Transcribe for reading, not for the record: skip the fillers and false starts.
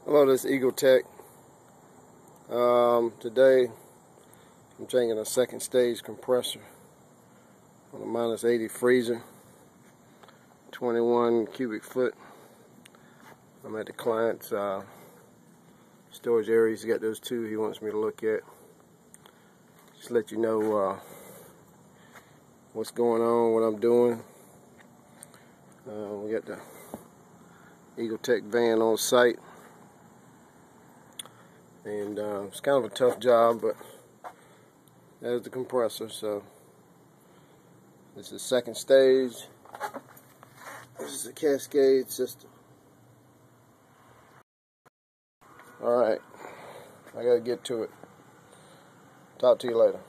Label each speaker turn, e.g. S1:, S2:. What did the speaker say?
S1: Hello, this is Eagle Tech. Today I'm changing a second stage compressor on a -80 freezer, 21 cubic foot. I'm at the client's storage area. He's got those two he wants me to look at. Just let you know what's going on, what I'm doing. We got the Eagle Tech van on site. And it's kind of a tough job, but there's the compressor. So this is second stage. This is a cascade system. Alright, I gotta get to it. Talk to you later.